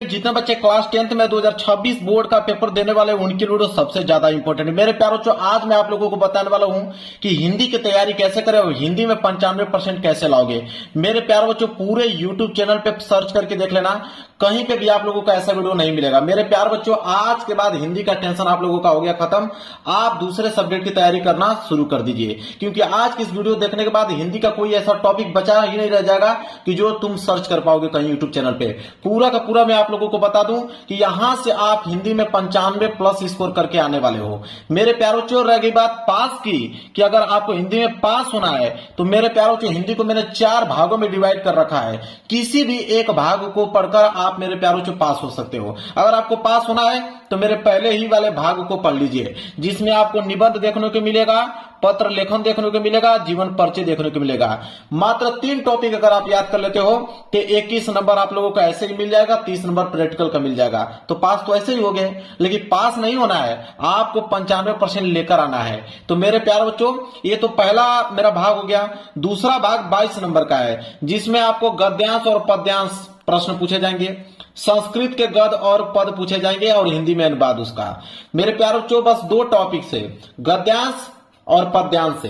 जितने बच्चे class 10th में 2026 बोर्ड का पेपर देने वाले हैं उनके लिए सबसे ज्यादा इंपॉर्टेंट है। मेरे प्यारे बच्चों, आज मैं आप लोगों को बताने वाला हूं कि हिंदी की तैयारी कैसे करें और हिंदी में 95% कैसे लाओगे। मेरे प्यारे बच्चों, पूरे यूट्यूब चैनल पे सर्च करके देख लेना, कहीं पे भी आप लोगों का ऐसा वीडियो नहीं मिलेगा। मेरे प्यारे बच्चों, आज के बाद हिंदी का टेंशन आप लोगों का हो गया खत्म। आप दूसरे सब्जेक्ट की तैयारी करना शुरू कर दीजिए, क्योंकि आज की इस वीडियो देखने के बाद हिंदी का कोई ऐसा टॉपिक बचा ही नहीं रह जाएगा कि जो तुम सर्च कर पाओगे कहीं यूट्यूब चैनल पे। पूरा का पूरा मैं आप लोगों को बता दूं कि यहां से आप हिंदी में 95+ स्कोर करके आने वाले हो। मेरे प्यारों बच्चों, रह गई बात पास की कि अगर आपको हिंदी में पास होना है तो मेरे प्यारों बच्चों, हिंदी को मैंने 4 भागों में डिवाइड कर रखा है। किसी भी एक भाग को पढ़कर आप मेरे प्यारों बच्चों पास हो सकते हो। अगर आपको पास होना है तो मेरे पहले ही वाले भाग को पढ़ लीजिए, जिसमें आपको निबंध देखने को मिलेगा, पत्र लेखन देखने को मिलेगा, जीवन परिचय देखने को मिलेगा। मात्र 3 टॉपिक अगर आप याद कर लेते हो तो 21 नंबर आप लोगों का ऐसे ही मिल जाएगा, 30 नंबर प्रैक्टिकल का मिल जाएगा। तो पास तो ऐसे ही हो गए, लेकिन पास नहीं होना है, आपको 95% लेकर आना है। तो मेरे प्यारे बच्चों, ये तो पहला मेरा भाग हो गया। दूसरा भाग 22 नंबर का है, जिसमें आपको गद्यांश और पद्यांश प्रश्न पूछे जाएंगे, संस्कृत के गद और पद पूछे जाएंगे और हिंदी में अनुवाद उसका। मेरे प्यारे बच्चों, बस 2 टॉपिक से, गद्यांश और पद्यांश से,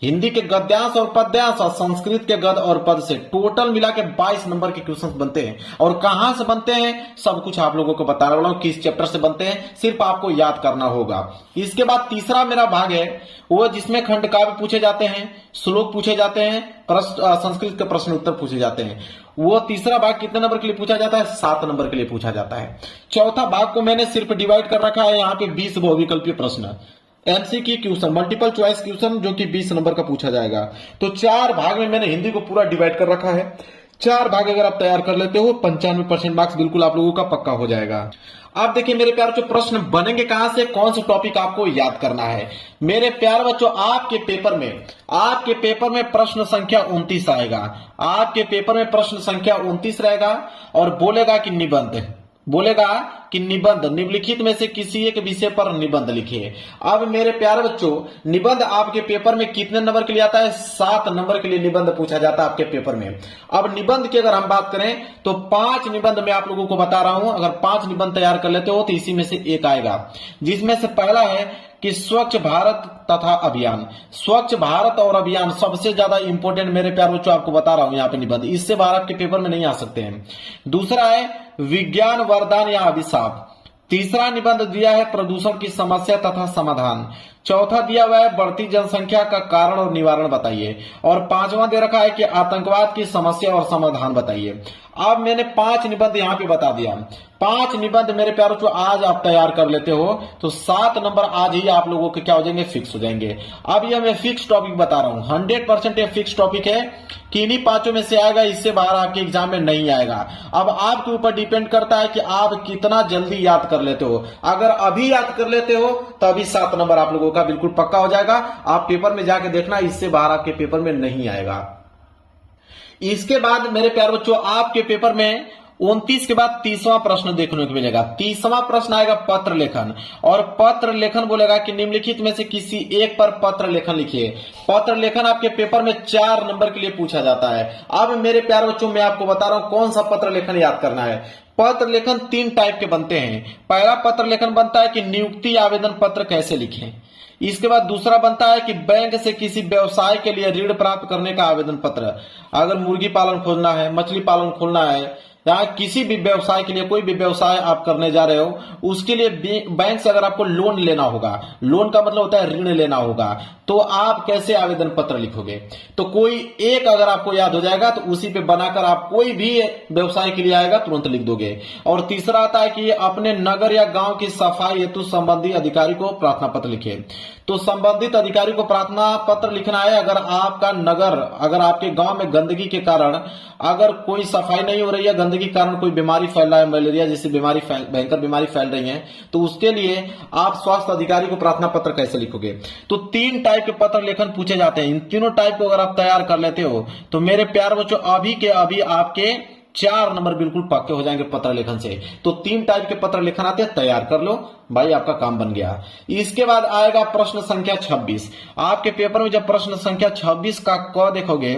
हिंदी के गद्यांश और पद्यांश और संस्कृत के गद और पद से टोटल मिला के 22 नंबर के क्वेश्चंस बनते हैं। और कहां से बनते हैं सब कुछ आप लोगों को बताने वाला हूं, किस चैप्टर से बनते हैं, सिर्फ आपको याद करना होगा। इसके बाद तीसरा मेरा भाग है वो, जिसमें खंड काव्य पूछे जाते हैं, श्लोक पूछे जाते हैं, संस्कृत के प्रश्न उत्तर पूछे जाते हैं। वो तीसरा भाग कितने नंबर के लिए पूछा जाता है? 7 नंबर के लिए पूछा जाता है। चौथा भाग को मैंने सिर्फ डिवाइड कर रखा है, यहाँ पे 20 बहुविकल्पीय प्रश्न, MCQ question, multiple choice question, जो कि 20 नंबर का पूछा जाएगा। तो 4 भाग में मैंने हिंदी को पूरा डिवाइड कर रखा है। 4 भाग अगर आप तैयार कर लेते हो, 95% मार्क्स बिल्कुल आप लोगों का पक्का हो जाएगा। आप देखिए मेरे प्यारे बच्चों, प्रश्न बनेंगे कहां से, कौन सा टॉपिक आपको याद करना है। मेरे प्यारे बच्चों, आपके पेपर में प्रश्न संख्या 29 आएगा। आपके पेपर में प्रश्न संख्या 29 रहेगा और बोलेगा कि निबंध निम्नलिखित में से किसी एक विषय पर निबंध लिखिए। अब मेरे प्यारे बच्चों, निबंध आपके पेपर में कितने नंबर के लिए आता है? 7 नंबर के लिए निबंध पूछा जाता है आपके पेपर में। अब निबंध की अगर हम बात करें तो 5 निबंध मैं आप लोगों को बता रहा हूं। अगर 5 निबंध तैयार कर लेते हो तो इसी में से एक आएगा, जिसमें से पहला है कि स्वच्छ भारत तथा अभियान। स्वच्छ भारत और अभियान सबसे ज्यादा इंपॉर्टेंट मेरे प्यारे बच्चों आपको बता रहा हूं यहाँ पे निबंध, इससे बाहर आपके पेपर में नहीं आ सकते हैं। दूसरा है विज्ञान वरदान या अभिशाप। तीसरा निबंध दिया है प्रदूषण की समस्या तथा समाधान। चौथा दिया हुआ है बढ़ती जनसंख्या का कारण और निवारण बताइए। और 5वां दे रखा है कि आतंकवाद की समस्या और समाधान बताइए। अब मैंने 5 निबंध यहाँ पे बता दिया। 5 निबंध मेरे प्यारों को आज आप तैयार कर लेते हो तो 7 नंबर आज ही आप लोगों के क्या हो जाएंगे? फिक्स हो जाएंगे। अब ये मैं फिक्स टॉपिक बता रहा हूँ, 100% ये फिक्स टॉपिक है कि इन्हीं 5 में से आएगा, इससे बाहर आपके एग्जाम में नहीं आएगा। अब आपके ऊपर डिपेंड करता है कि आप कितना जल्दी याद कर लेते हो। अगर अभी याद कर लेते हो तो अभी 7 नंबर आप लोगों का बिल्कुल पक्का हो जाएगा। आप पेपर में जाके देखना, इससे बाहर आपके पेपर में नहीं आएगा। इसके बाद मेरे प्यारे बच्चों, आपके पेपर में 29 के बाद 30वां प्रश्न देखने को मिलेगा। 30वां प्रश्न आएगा पत्र लेखन। और पत्र लेखन बोलेगा कि निम्नलिखित में से किसी एक पर पत्र लेखन लिखिए। पत्र लेखन आपके पेपर में 4 नंबर के लिए पूछा जाता है। अब मेरे प्यारे बच्चों, मैं आपको बता रहा हूं कौन सा पत्र लेखन याद करना है। पत्र लेखन 3 टाइप के बनते हैं। पहला पत्र लेखन बनता है कि नियुक्ति आवेदन पत्र कैसे लिखें। इसके बाद दूसरा बनता है कि बैंक से किसी व्यवसाय के लिए ऋण प्राप्त करने का आवेदन पत्र। अगर मुर्गी पालन खोलना है, मछली पालन खोलना है, या किसी भी व्यवसाय के लिए, कोई भी व्यवसाय आप करने जा रहे हो, उसके लिए बैंक से अगर आपको लोन लेना होगा, लोन का मतलब होता है ऋण लेना होगा, तो आप कैसे आवेदन पत्र लिखोगे। तो कोई एक अगर आपको याद हो जाएगा तो उसी पे बनाकर आप कोई भी व्यवसाय के लिए आएगा तुरंत लिख दोगे। और तीसरा आता है कि अपने नगर या गांव की सफाई हेतु संबंधित अधिकारी को प्रार्थना पत्र लिखे। तो संबंधित अधिकारी को प्रार्थना पत्र लिखना है अगर आपका नगर, अगर आपके गांव में गंदगी के कारण अगर कोई सफाई नहीं हो रही है, गंदगी के कारण कोई बीमारी फैल रहा है, मलेरिया जैसी बीमारी भयंकर बीमारी फैल रही है, तो उसके लिए आप स्वास्थ्य अधिकारी को प्रार्थना पत्र कैसे लिखोगे। तो 3 टाइप के पत्र लेखन पूछे जाते हैं। इन तीनों टाइप को अगर आप तैयार कर लेते हो तो मेरे प्यारे बच्चों, अभी के अभी आपके 4 नंबर बिल्कुल पक्के हो जाएंगे पत्र लेखन से। तो 3 टाइप के पत्र लेखन आते हैं, तैयार कर लो। भाई आपका काम बन गया। इसके बाद आएगा प्रश्न संख्या 26। आपके पेपर में जब प्रश्न संख्या 26 का क देखोगे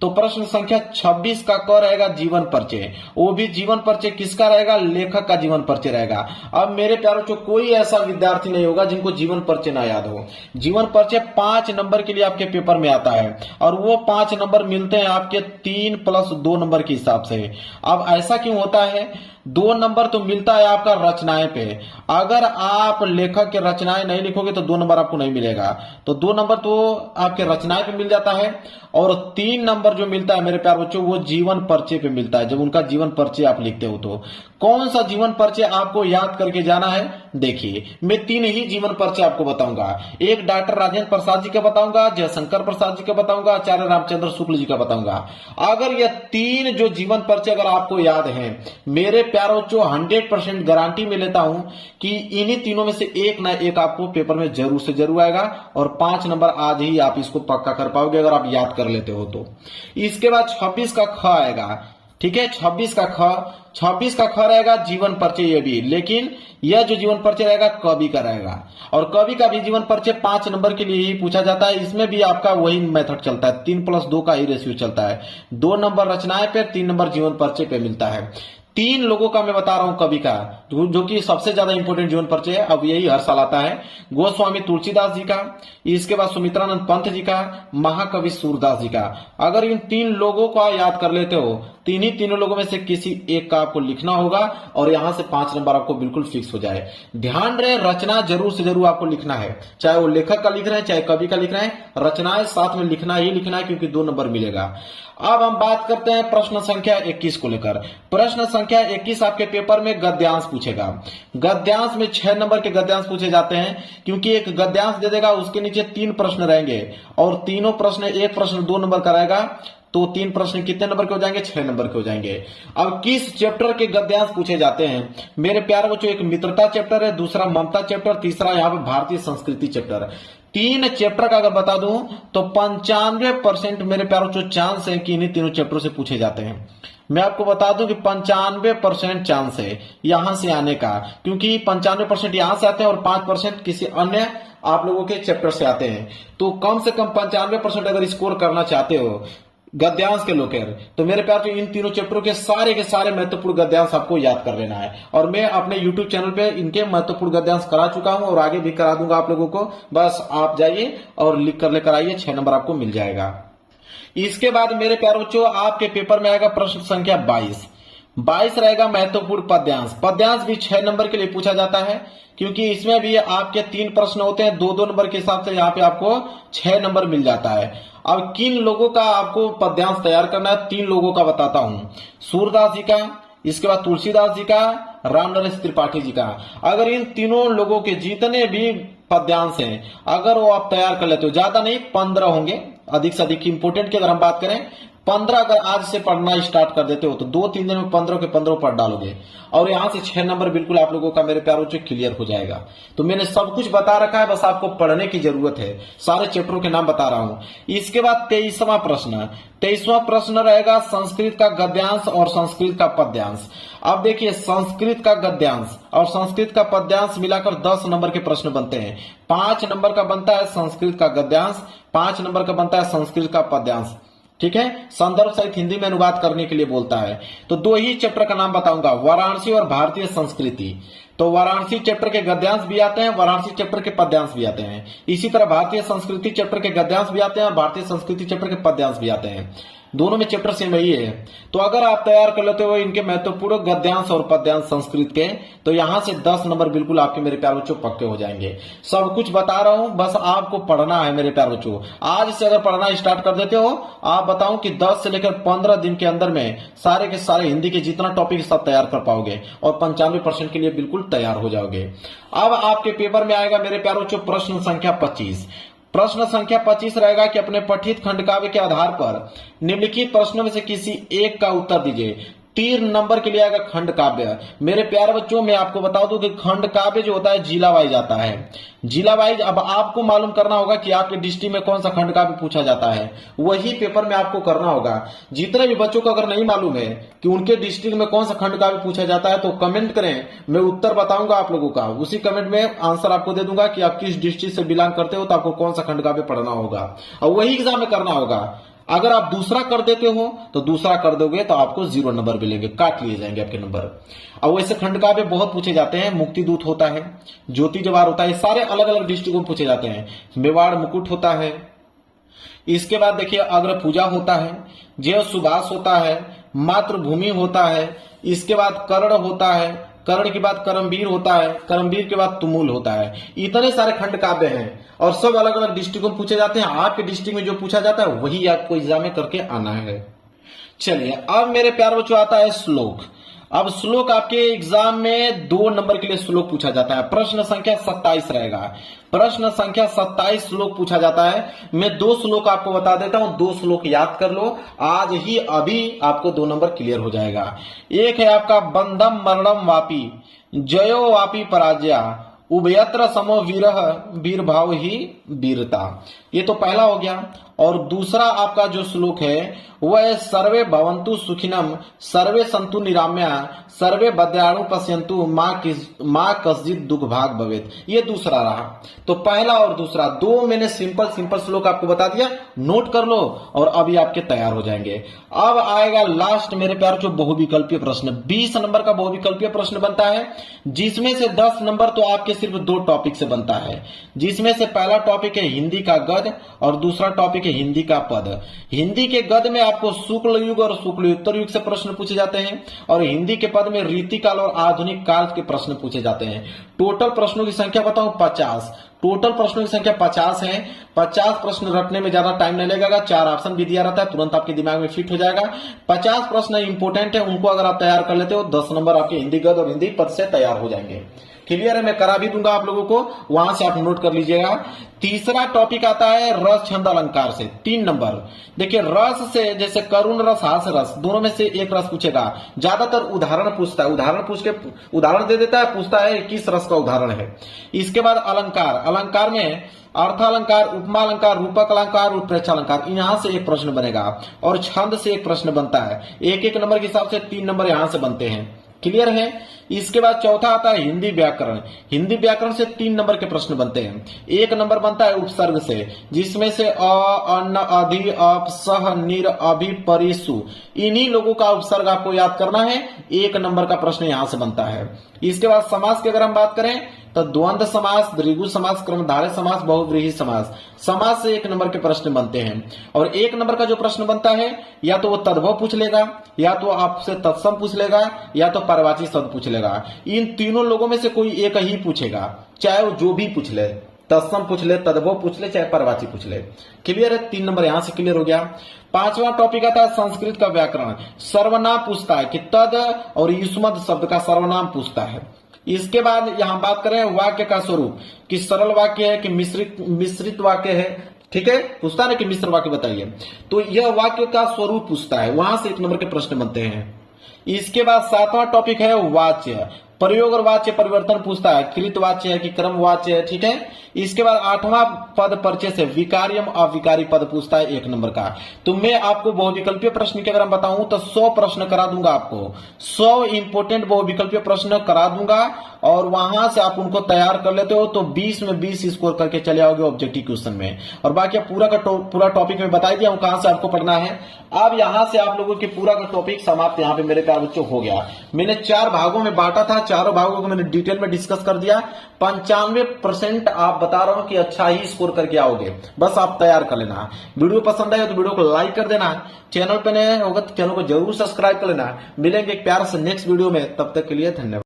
तो प्रश्न संख्या 26 का क रहेगा जीवन परिचय। वो भी जीवन परिचय किसका रहेगा? लेखक का जीवन परिचय रहेगा। अब मेरे प्यारों को कोई ऐसा विद्यार्थी नहीं होगा जिनको जीवन परिचय ना याद हो। जीवन परिचय 5 नंबर के लिए आपके पेपर में आता है और वो 5 नंबर मिलते हैं आपके 3+2 नंबर के हिसाब से। अब ऐसा क्यों होता है? 2 नंबर तो मिलता है आपका रचनाएं पे। अगर आप लेखक के रचनाएं नहीं लिखोगे तो 2 नंबर आपको नहीं मिलेगा। तो 2 नंबर तो आपके रचनाएं पे मिल जाता है और 3 नंबर जो मिलता है मेरे प्यार बच्चों वो जीवन परिचय पे मिलता है, जब उनका जीवन परिचय आप लिखते हो। तो कौन सा जीवन परिचय आपको याद करके जाना है? देखिए, मैं 3 ही जीवन परिचय आपको बताऊंगा। एक डॉक्टर राजेंद्र प्रसाद जी का बताऊंगा, जयशंकर प्रसाद जी का बताऊंगा, आचार्य रामचंद्र शुक्ल जी का बताऊंगा। अगर ये 3 जो जीवन परिचय अगर आपको याद है, मेरे प्यारों जो 100% गारंटी में लेता हूं कि इन्हीं तीनों में से एक ना एक आपको पेपर में जरूर से जरूर आएगा और 5 नंबर आज ही आप इसको पक्का कर पाओगे अगर आप याद कर लेते हो तो। इसके बाद 26 का ख आएगा। ठीक है, 26 का ख रहेगा जीवन परिचय ये भी, लेकिन यह जो जीवन परिचय रहेगा कवि का रहेगा और कवि का भी जीवन परिचय 5 नंबर के लिए ही पूछा जाता है। इसमें भी आपका वही मेथड चलता है, 3+2 का ही रेशियो चलता है। 2 नंबर रचनाएं पे, 3 नंबर जीवन परिचय पे मिलता है। 3 लोगों का मैं बता रहा हूं कवि का, जो कि सबसे ज्यादा इंपोर्टेंट जीवन परिचय है। अब यही हर साल आता है। गोस्वामी तुलसीदास जी का, इसके बाद सुमित्रानंद पंत जी का, महाकवि सूरदास जी का। अगर इन 3 लोगों का याद कर लेते हो, तीनों लोगों में से किसी एक का आपको लिखना होगा और यहां से 5 नंबर आपको बिल्कुल फिक्स हो जाए। ध्यान रहे, रचना जरूर से जरूर आपको लिखना है, चाहे वो लेखक का लिख रहे हैं चाहे कवि का लिख रहे हैं, रचनाएं साथ में लिखना ही लिखना है, क्योंकि 2 नंबर मिलेगा। अब हम बात करते हैं प्रश्न संख्या 21 को लेकर। प्रश्न संख्या 21 आपके पेपर में गद्यांश पूछेगा। गद्यांश में 6 नंबर के गद्यांश पूछे जाते हैं, क्योंकि एक गद्यांश दे देगा, उसके नीचे 3 प्रश्न रहेंगे और तीनों प्रश्न, एक प्रश्न 2 नंबर का रहेगा, तो 3 प्रश्न कितने नंबर के हो जाएंगे? 6 नंबर के हो जाएंगे। अब किस चैप्टर के गद्यांश पूछे जाते हैं मेरे प्यारे बच्चों? एक मित्रता चैप्टर है, दूसरा ममता चैप्टर, तीसरा यहाँ पे भारतीय संस्कृति चैप्टर। 3 चैप्टर का अगर बता दूं तो 95% मेरे प्यारों जो चांस है कि इन्हीं तीनों चैप्टर से पूछे जाते हैं। मैं आपको बता दूं कि 95% चांस है यहां से आने का, क्योंकि 95% यहां से आते हैं और 5% किसी अन्य आप लोगों के चैप्टर से आते हैं। तो कम से कम 95% अगर स्कोर करना चाहते हो गद्यांश के लोकेर, तो मेरे प्यार तो इन तीनों चैप्टरों के सारे महत्वपूर्ण गद्यांश आपको याद कर लेना है। और मैं अपने YouTube चैनल पे इनके महत्वपूर्ण गद्यांश करा चुका हूं और आगे भी करा दूंगा आप लोगों को। बस आप जाइए और लिख कर लेकर आइए, 6 नंबर आपको मिल जाएगा। इसके बाद मेरे प्यारे बच्चों आपके पेपर में आएगा प्रश्न संख्या 22 रहेगा महत्वपूर्ण पद्यांश। पद्यांश भी 6 नंबर के लिए पूछा जाता है, क्योंकि इसमें भी आपके 3 प्रश्न होते हैं, 2-2 नंबर के हिसाब से यहाँ पे आपको 6 नंबर मिल जाता है। अब किन लोगों का आपको पद्यांश तैयार करना है? 3 लोगों का बताता हूं, सूरदास जी का, इसके बाद तुलसीदास जी का, रामनरेश त्रिपाठी जी का। अगर इन तीनों लोगों के जितने भी पद्यांश हैं अगर वो आप तैयार कर लेते हो, ज्यादा नहीं 15 होंगे, अधिक से अधिक इंपोर्टेंट की अगर हम बात करें 15 अगर आज से पढ़ना स्टार्ट कर देते हो तो 2-3 दिन में 15 के 15 पढ़ डालोगे और यहां से 6 नंबर बिल्कुल आप लोगों का मेरे प्यारों से क्लियर हो जाएगा। तो मैंने सब कुछ बता रखा है, बस आपको पढ़ने की जरूरत है। सारे चैप्टरों के नाम बता रहा हूं। इसके बाद 23वां प्रश्न रहेगा संस्कृत का गद्यांश और संस्कृत का पद्यांश। अब देखिए, संस्कृत का गद्यांश और संस्कृत का पद्यांश मिलाकर 10 नंबर के प्रश्न बनते हैं। 5 नंबर का बनता है संस्कृत का गद्यांश, 5 नंबर का बनता है संस्कृत का पद्यांश। ठीक है, संदर्भ सहित हिंदी में अनुवाद करने के लिए बोलता है। तो 2 ही चैप्टर का नाम बताऊंगा, वाराणसी और भारतीय संस्कृति। तो वाराणसी चैप्टर के गद्यांश भी आते हैं, वाराणसी चैप्टर के पद्यांश भी आते हैं। इसी तरह भारतीय संस्कृति चैप्टर के गद्यांश भी आते हैं और भारतीय संस्कृति चैप्टर के पद्यांश भी आते हैं। दोनों में चैप्टर सेम ही है। तो अगर आप तैयार कर लेते हो इनके महत्वपूर्ण गद्यांश और पद्यांश संस्कृत के, तो यहां से 10 नंबर बिल्कुल आपके मेरे प्यारे बच्चों पक्के हो जाएंगे। सब कुछ बता रहा हूं, बस आपको पढ़ना है मेरे प्यारे बच्चों। आज से अगर पढ़ना स्टार्ट कर देते हो, आप बताऊं कि 10 से लेकर 15 दिन के अंदर में सारे के सारे हिंदी के जितना टॉपिक सब तैयार कर पाओगे और 95% के लिए बिल्कुल तैयार हो जाओगे। अब आपके पेपर में आएगा मेरे प्यारे बच्चों प्रश्न संख्या 25। प्रश्न संख्या 25 रहेगा कि अपने पठित खंड काव्य के आधार पर निम्नलिखित प्रश्नों में से किसी एक का उत्तर दीजिए। 3 नंबर के लिए आएगा खंड काव्य। मेरे प्यारे बच्चों, मैं आपको बता दूं कि खंड काव्य जो होता है जिला वाइज आता है, जिला वाइज। अब आपको मालूम करना होगा कि आपके डिस्ट्रिक्ट में कौन सा खंड काव्य पूछा जाता है, वही पेपर में आपको करना होगा। जितने भी बच्चों को अगर नहीं मालूम है कि उनके डिस्ट्रिक्ट में कौन सा खंड काव्य पूछा जाता है तो कमेंट करें, मैं उत्तर बताऊंगा आप लोगों का। उसी कमेंट में आंसर आपको दे दूंगा कि आप किस डिस्ट्रिक्ट से बिलोंग करते हो तो आपको कौन सा खंड काव्य पढ़ना होगा, और वही एग्जाम में करना होगा। अगर आप दूसरा कर देते हो तो दूसरा कर दोगे तो आपको 0 नंबर मिलेंगे, काट लिए जाएंगे आपके नंबर। अब वैसे खंड काव्य बहुत पूछे जाते हैं, मुक्ति दूत होता है, ज्योति जवाहर होता है, सारे अलग अलग डिस्ट्रिक्ट में पूछे जाते हैं। मेवाड़ मुकुट होता है, इसके बाद देखिए अग्र पूजा होता है, जय सुभाष होता है, मातृभूमि होता है, इसके बाद कर्ण होता है, कर्ण के बाद करमवीर होता है, करमवीर के बाद तुमुल होता है। इतने सारे खंड काव्य हैं और सब अलग अलग डिस्ट्रिक्ट में पूछे जाते हैं। आपके डिस्ट्रिक्ट में जो पूछा जाता है वही आपको एग्जाम में करके आना है। चलिए अब मेरे प्यारे बच्चों आता है श्लोक। अब श्लोक आपके एग्जाम में 2 नंबर के लिए श्लोक पूछा जाता है। प्रश्न संख्या 27 रहेगा, प्रश्न संख्या 27 श्लोक पूछा जाता है। मैं 2 श्लोक आपको बता देता हूं, 2 श्लोक याद कर लो, आज ही अभी आपको 2 नंबर क्लियर हो जाएगा। एक है आपका बंधम मरणम वापी जयो वापी पराजया उभयत्र समो वीरः वीर भाव ही वीरता। ये तो पहला हो गया। और दूसरा आपका जो श्लोक है वह सर्वे भवन्तु सुखिनम सर्वे सन्तु निराम्या सर्वे बद्याणु पश्यन्तु माँ कश्चित् दुख भाग भवेत्। ये दूसरा रहा। तो पहला और दूसरा 2 मैंने सिंपल श्लोक आपको बता दिया, नोट कर लो और अभी आपके तैयार हो जाएंगे। अब आएगा लास्ट मेरे प्यार जो बहुविकल्पीय प्रश्न। 20 नंबर का बहुविकल्पीय प्रश्न बनता है, जिसमें से 10 नंबर तो आपके सिर्फ 2 टॉपिक से बनता है, जिसमें से पहला टॉपिक है हिंदी का गद्य और दूसरा टॉपिक है हिंदी का पद। हिंदी के गद्य में आपको शुक्ल युग और शुक्लोत्तर युग से प्रश्न पूछे जाते हैं और हिंदी के पद में रीतिकाल और आधुनिक काल के प्रश्न पूछे जाते हैं। टोटल प्रश्नों की संख्या बताऊं 50। टोटल प्रश्नों की संख्या 50 है। 50 प्रश्न रटने में ज्यादा टाइम नहीं लगेगा, 4 ऑप्शन भी दिया रहता है, तुरंत आपके दिमाग में फिट हो जाएगा। 50 प्रश्न इंपोर्टेंट है, उनको अगर आप तैयार कर लेते हो 10 नंबर आपके हिंदी गद्य और हिंदी पद से तैयार हो जाएंगे। क्लियर है, मैं करा भी दूंगा आप लोगों को, वहां से आप नोट कर लीजिएगा। तीसरा टॉपिक आता है रस छंद अलंकार से 3 नंबर। देखिए रस से जैसे करुण रस हास्य रस, दोनों में से एक रस पूछेगा। ज्यादातर उदाहरण पूछता है, उदाहरण पूछ के उदाहरण दे देता है, पूछता है किस रस का उदाहरण है। इसके बाद अलंकार, अलंकार में अर्थालंकार, उपमा अलंकार, रूपक अलंकार, उत्प्रेक्षा अलंकार, यहां से एक प्रश्न बनेगा और छंद से एक प्रश्न बनता है। एक नंबर के हिसाब से 3 नंबर यहां से बनते हैं। क्लियर है। इसके बाद चौथा आता है हिंदी व्याकरण। हिंदी व्याकरण से 3 नंबर के प्रश्न बनते हैं। 1 नंबर बनता है उपसर्ग से, जिसमें से अ, अन्न, अधि, अप, सह, निर, अभि, परिसु, इन्हीं लोगों का उपसर्ग आपको याद करना है। 1 नंबर का प्रश्न यहां से बनता है। इसके बाद समास की अगर हम बात करें तो द्वंद्व समास, द्विगु समास, क्रमधारय समास, बहुव्रीहि समास, समास से 1 नंबर के प्रश्न बनते हैं। और 1 नंबर का जो प्रश्न बनता है या तो वो तद्भव पूछ लेगा, या तो आपसे तत्सम पूछ लेगा, या तो परवाची शब्द पूछ लेगा। इन तीनों लोगों में से कोई एक ही पूछेगा, चाहे वो जो भी पूछ ले, तत्सम पूछ ले, तद्भव पूछ ले, चाहे परवाची पूछ ले। क्लियर है, 3 नंबर यहां से क्लियर हो गया। 5वां टॉपिक आता है संस्कृत का व्याकरण। सर्वनाम पूछता है कि तद और युष्मद शब्द का सर्वनाम पूछता है। इसके बाद यहां बात करें वाक्य का स्वरूप, कि सरल वाक्य है कि मिश्रित वाक्य है। ठीक है, पूछता है कि मिश्र वाक्य बताइए, तो यह वाक्य का स्वरूप पूछता है, वहां से 1 नंबर के प्रश्न बनते हैं। इसके बाद 7वां टॉपिक है वाच्य, प्रयोग और वाच्य परिवर्तन पूछता है, कृत वाच्य है कि क्रम वाच्य है। ठीक है। इसके बाद 8वां पद परिचय से विकार्यम अविकारी पद पूछता है 1 नंबर का। तो मैं आपको बहुविकल्पीय प्रश्न की अगर हम बताऊं तो 100 प्रश्न करा दूंगा आपको, 100 इंपोर्टेंट बहुविकल्पीय प्रश्न करा दूंगा और वहां से आप उनको तैयार कर लेते हो तो 20 में 20 स्कोर करके चले आओगे ऑब्जेक्टिव क्वेश्चन में। और बाकी पूरा टॉपिक में बता दिया हूं कहां से आपको पढ़ना है। अब यहां से आप लोगों की पूरा का टॉपिक समाप्त यहाँ पे मेरे प्यारे बच्चों हो गया। मैंने 4 भागों में बांटा था, चारों भागों को मैंने डिटेल में डिस्कस कर दिया। 95% आप बता रहा हूं कि अच्छा ही स्कोर करके आओगे, बस आप तैयार कर लेना। वीडियो पसंद आए तो वीडियो को लाइक कर देना, चैनल पे नए होगा तो चैनल को जरूर सब्सक्राइब कर लेना। मिलेंगे एक प्यार से नेक्स्ट वीडियो में, तब तक के लिए धन्यवाद।